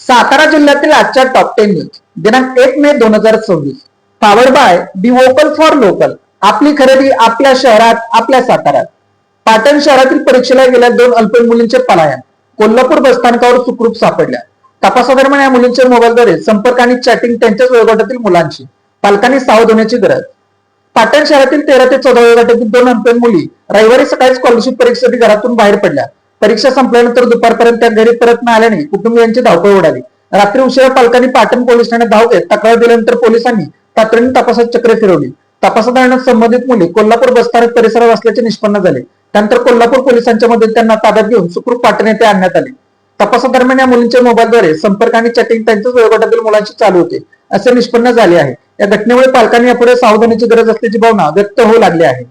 सातारा जिल्ह्यातील आजच्या top 10 news दिनांक 1 मे 2026. Powered by be vocal for local. आपली खरेदी आपल्या शहरात, आपल्या साताऱ्यात. पाटण शहरातील परीक्षेला गेल्या 2 अल्पवयीन मुलींचे पलायन कोल्हापूर बसस्थानकावर सुखरूप सापडल्या. तपासादरम्यान या मुलींच्या मोबाईलद्वारे संपर्क आणि चॅटिंग त्यांच्याच वयोगटातील मुलांशी. पालकांनी सावध होण्याची गरज. पाटण शहरातील 13 ते 14 वयोगटातील 2 अल्पवयीन मुली रविवारी सकाळी स्कॉलरशिप परीक्षेसाठी घरातून बाहेर पडल्या. परीक्षा संपल्यानंतर दुपारपर्यंत त्या घरी परत न आल्याने कुटुंबियांची धावपळ उडाली. रात्री उशिरा पालकांनी पाटण पोलीस ठाण्यात धाव घेत तक्रार दिल्यानंतर पोलिसांनी तातडीने तपासात चक्र फिरवली. तपासादरम्यान संबंधित मुली कोल्हापूर बसस्थानक परिसरात असल्याचे निष्पन्न झाले. त्यानंतर कोल्हापूर पोलिसांच्या मदतीने त्यांना ताब्यात घेऊन सुखरूप पाटण येथे आणण्यात आले. तपासादरम्यान या मुलींच्या मोबाईलद्वारे संपर्क आणि चॅटिंग त्यांच्याच वयोगटातील मुलांशी चालू होते असे निष्पन्न झाले आहे. या घटनेमुळे पालकांनी यापुढे सावधानीची गरज असल्याची भावना व्यक्त होऊ लागली आहे.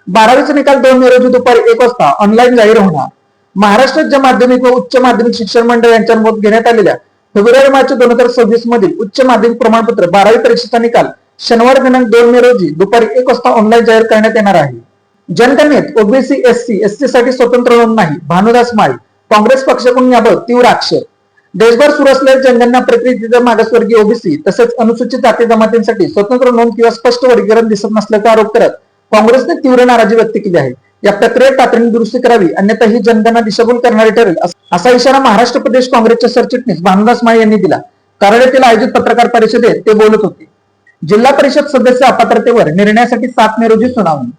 12वीचा निकाल 2 मे रोजी दुपारी 1 वाजता ऑनलाईन जाहीर होणार. महाराष्ट्र राज्य माध्यमिक व उच्च माध्यमिक शिक्षण मंडळ यांच्यामार्फत घेण्यात आलेल्या फेब्रुवारी मार्च 2026 मधील उच्च माध्यमिक प्रमाणपत्र 12वी परीक्षेचा निकाल शनिवार दिनांक 2 मे रोजी दुपारी 1 वाजता ऑनलाईन जाहीर करण्यात येणार आहे. जनगणनेत ओबीसी एससी साठी स्वतंत्र नोंद नाही. भानुदास माळी. काँग्रेस पक्षाकडून याबाबत तीव्र आक्षेप. देशभर सुरू असलेल्या जनगणना प्रक्रियेत मागासवर्गीय ओबीसी तसेच अनुसूचित जाती जमातींसाठी स्वतंत्र नोंद किंवा स्पष्ट वर्गीकरण दिसत नसल्याचा आरोप करत काँग्रेसने तीव्र नाराजी व्यक्त केली आहे. या प्रक्रियेत तातडीने दुरुस्ती करावी अन्यथा ही जनगणना दिशाभूल करणारी ठरेल असा इशारा महाराष्ट्र प्रदेश काँग्रेसचे सरचिटणीस भानुदास माळी यांनी दिला. कराड येथील आयोजित पत्रकार परिषदेत ते बोलत होते. जिल्हा परिषद सदस्य अपात्रतेवर निर्णयासाठी 7 मे रोजी सुनावणी.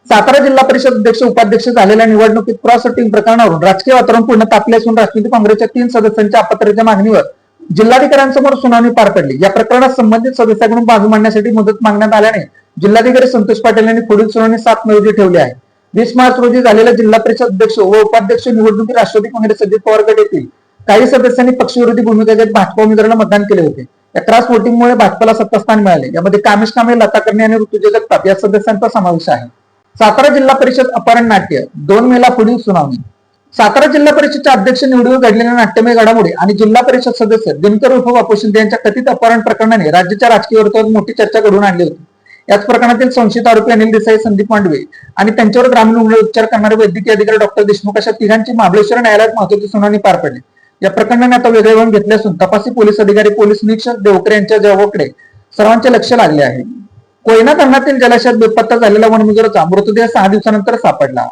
सातारा जिल्हा परिषद अध्यक्ष उपाध्यक्ष झालेल्या निवडणुकीत क्रॉस वोटिंग प्रकरणावरून राजकीय वातावरण पूर्ण तापले असून राष्ट्रवादी काँग्रेसच्या 3 सदस्यांच्या अपात्रतेच्या मागणीवर जिल्हाधिकाऱ्यांसमोर सुनावणी पार पडली. या प्रकरणात संबंधित सदस्याकडून बाजू मांडण्यासाठी मुदत मागण्यात आल्याने जिल्हाधिकारी संतोष पाटील यांनी पुढील सुनावणी 7 मे रोजी ठेवली आहे. 20 मार्च रोजी झालेल्या जिल्हा परिषद अध्यक्ष व उपाध्यक्ष निवडणुकीत राष्ट्रवादी काँग्रेस अजित पवार गट येथील काही सदस्यांनी पक्षविरोधी भूमिका घेत भाजपा उमेदवाराला मतदान केले होते. या क्रॉस वोटिंगमुळे भाजपला सत्तास्थान मिळाले. यामध्ये कामेश कांबळे, लता कर्णे आणि ऋतुजा जगताप या सदस्यांचा समावेश आहे. सातारा जिल्हा परिषद अपहरण नाट्य 2 मेला पुढील सुनावणी. सातारा जिल्हा परिषदच्या अध्यक्ष निवडीवर घडलेल्या नाट्यमय घडामोडी आणि जिल्हा परिषद सदस्य दिनकर उर्फ बापू शिंदे यांच्या कथित अपहरण प्रकरणाने राज्याच्या राजकीय वर्तुळात मोठी चर्चा घडवून आणली होती. याच प्रकरणातील संशयित आरोपी अनिल देसाई, संदीप मांडवे आणि त्यांच्यावर ग्रामीण रुग्णालयात उपचार करणारे वैद्यकीय अधिकारी डॉक्टर देशमुख अशा तिघांची महाबळेश्वर न्यायालयात महत्त्वाची सुनावणी पार पडली. या प्रकरणाने आता वेगळे वळण घेतले असून तपासी पोलीस अधिकारी, पोलीस निरीक्षक देवकरे यांच्या जबाबाकडे सर्वांचे लक्ष लागले आहे. कोयना धरणातील जलाशयात बेपत्ता झालेला वनमजुराचा मृतदेह 6 दिवसानंतर सापडला.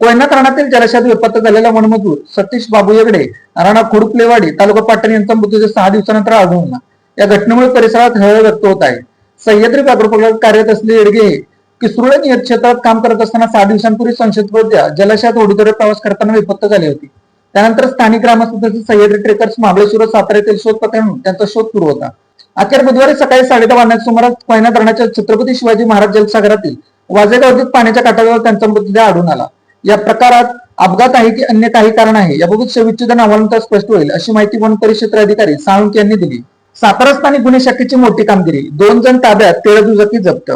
कोयना धरणातील जलाशयात बेपत्ता झालेला वनमजूर सतीश बाबू येगडे, राणा खुडपलेवाडी, तालुका पाटण यांचा मृतदेह 6 दिवसानंतर आढळून आला. या घटनेमुळे परिसरात हळहळ व्यक्त होत आहे. सह्याद्री व्याघ्र प्रकल्पात कार्यरत असलेले येडगे हे किसरुळे नियत क्षेत्रात काम करत असताना 6 दिवसांपूर्वी संशयित जलाशयात होडीद्वारे प्रवास करताना बेपत्ता झाली होती. त्यानंतर स्थानिक ग्रामस्थांचे सह्याद्री ट्रेकर्स महाबळेश्वर सातारा येथील शोध पथकाने त्यांचा शोध सुरू होता. अखेर बुधवारी सकाळी 10:30 वाजण्याच्या सुमारास कोयना धरणाच्या छत्रपती शिवाजी महाराज जलसागरातील वाजेगाव पाण्याच्या काठाजवळ त्यांचा मृतदेह आढळून आला. या प्रकारात अपघात आहे की अन्य काही कारण आहे याबाबत शवविच्छेदन अहवालानंतर स्पष्ट होईल अशी माहिती वन परिक्षेत्र अधिकारी साळुंके यांनी दिली. सातारा स्थानिक गुन्हे शाखेची मोठी कामगिरी. 2 जण ताब्यात, 13 दुचाकी जप्त.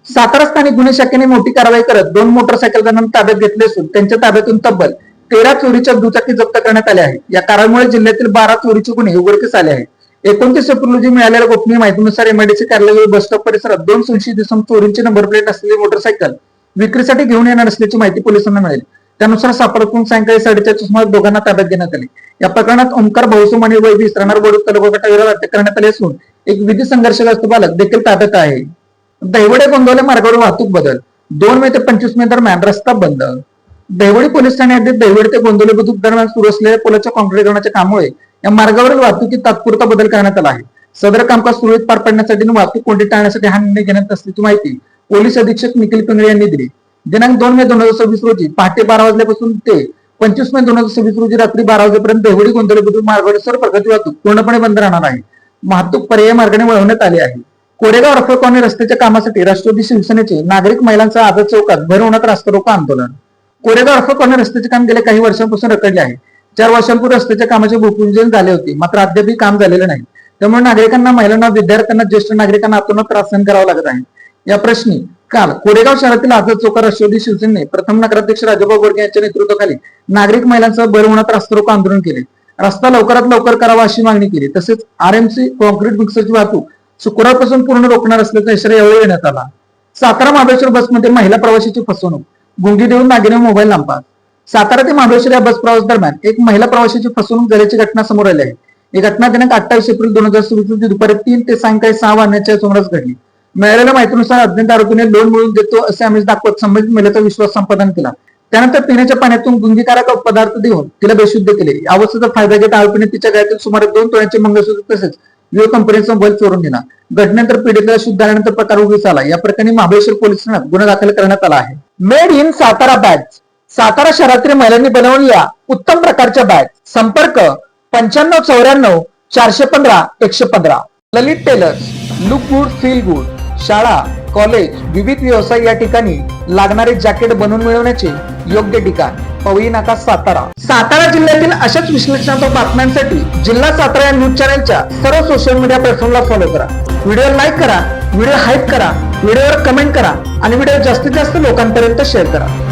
सातारा स्थानिक गुन्हे शाखेने मोठी कारवाई करत 2 मोटरसायकल ताब्यात घेतले असून त्यांच्या ताब्यातून तब्बल 13 चोरीच्या दुचाकी जप्त करण्यात आल्या आहेत. या कारवाईमुळे जिल्ह्यातील 12 चोरीचे गुन्हे उघडकीस आले आहेत. 29 एप्रिल रोजी मिळालेल्या गोपनीय माहितीनुसार एमआयडीसी कार्यालय बस स्टॉप परिसरात 2 संशयित इसम चोरीची नंबर प्लेट असलेली मोटरसायकल विक्रीसाठी घेऊन येणार असल्याची माहिती पोलिसांना मिळाली. त्यानुसार सापडून सायंकाळी 4:30 सुमारास दोघांना ताब्यात घेण्यात आले. या प्रकरणात ओमकार भाऊसोम आणि वैभीस राहणार बोडूक तालुका गटाविरोधात अटक करण्यात आली असून एक विधी संघर्षग्रस्त बालक देखील ताब्यात आहे. दहिवडे गोंदवले मार्गावर वाहतूक बदल. 2 मे ते 25 मे दरम्यान रस्ता बंद. दहिवडी पोलीस ठाणे हद्दीत दहिवडी ते गोंदवले बुद्रुक दरम्यान सुरू असलेल्या पुलाच्या काँक्रीकरणाच्या कामामुळे या मार्गावरील वाहतुकीत तात्पुरता बदल करण्यात आला आहे. सदर कामकाज सुरळीत पार पाडण्यासाठी वाहतूक कोंडी टाळण्यासाठी हा निर्णय घेण्यात असल्याची माहिती पोलीस अधीक्षक निखिल पिंगळे यांनी दिली. दिनांक 2 मे 2026 रोजी पहाटे 12 वाजल्यापासून ते 25 मे 2026 रोजी रात्री 12 वाजेपर्यंत दहिवडी गोंदवले बुद्रुक मार्गावर सर्व प्रकारची वाहतूक पूर्णपणे बंद राहणार आहे. वाहतूक पर्यायी मार्गाने वळवण्यात आली आहे. कोरेगाव रफल कॉलनी रस्त्याच्या कामासाठी राष्ट्रवादी शिवसेनेचे नागरिक महिलांचा आझाद चौकात भर उन्हात रास्ता रोको आंदोलन. कोरेगाव रफल कॉलनी रस्त्याचे काम गेल्या काही वर्षांपासून रखडले आहे. 4 वर्षांपूर्वी रस्त्याच्या कामाचे भूमिपूजन झाले होते, मात्र अद्यापही काम झालेलं नाही. त्यामुळे नागरिकांना, महिलांना, विद्यार्थ्यांना, ज्येष्ठ नागरिकांना आतोनात त्रास सहन करावा लागत आहे. या प्रश्नी काल कोरेगाव शहरातील आझाद चौकात राष्ट्रवादी शिवसेनेने प्रथम नगराध्यक्ष राजाभाऊ बोरगे यांच्या नेतृत्वाखाली नागरिक महिलांसह भर उन्हात रास्ता रोको आंदोलन केले. रस्ता लवकरात लवकर करावा अशी मागणी केली. तसेच आरएमसी कॉन्क्रीट मिक्सरची वाहतूक शुक्रवारपासून पूर्ण रोखणार असल्याचा इशारा यावेळी देण्यात आला. सातारा महाबळेश्वर बसमध्ये महिला प्रवाशाची फसवणूक. गुंगी देऊन नागिने मोबाईल नापास. सातारा ते महाबळेश्वर या बस प्रवास दरम्यान एक महिला प्रवाशाची फसवणूक झाल्याची घटना समोर आली आहे. ही घटना दिनांक 28 एप्रिल 2024 रोजी दुपारी 3 ते सायंकाळी 6 वाजण्याच्या सुमारास घडली. मिळालेल्या माहितीनुसार अज्ञात आरोपीने लोन मिळवून देतो असे आमिष दाखवत संबंधित महिलेचा विश्वास संपादन केला. त्यानंतर पिण्याच्या पाण्यातून गुंगीकारक पदार्थ देऊन तिला बेशुद्ध केले. या अवस्थेचा फायदा घेत आरोपीने तिच्या गळ्यातील सुमारे 2 तोळ्यांचे मंगळसूत्र तसेच विवो कंपनीचा मोबाईल चोरून नेला. घटनेनंतर पीडितेला शुद्ध आल्यानंतर प्रकार उघडकीस आला. या प्रकरणी महाबळेश्वर पोलीस ठाण्यात गुन्हा दाखल करण्यात आला आहे. Made in Satara bags. Satara शहरातील महिलांनी बनवलेल्या उत्तम प्रकारच्या बॅग. संपर्क 9594 415 115. Lalit tailors. Look good feel good. शाळा, कॉलेज, विविध व्यवसाय या ठिकाणी लागणारे जॅकेट बनवून मिळवण्याचे योग्य ठिकाण पवई नाका सातारा. सातारा जिल्ह्यातील अशाच विश्लेषणात्मक बातम्यांसाठी जिल्हा सातारा या न्यूज चॅनलच्या सर्व सोशल मीडिया प्लॅटफॉर्मला फॉलो करा. व्हिडिओ लाईक करा, व्हिडिओ हाईप करा, व्हिडिओवर कमेंट करा आणि व्हिडिओ जास्तीत जास्त लोकांपर्यंत शेअर करा.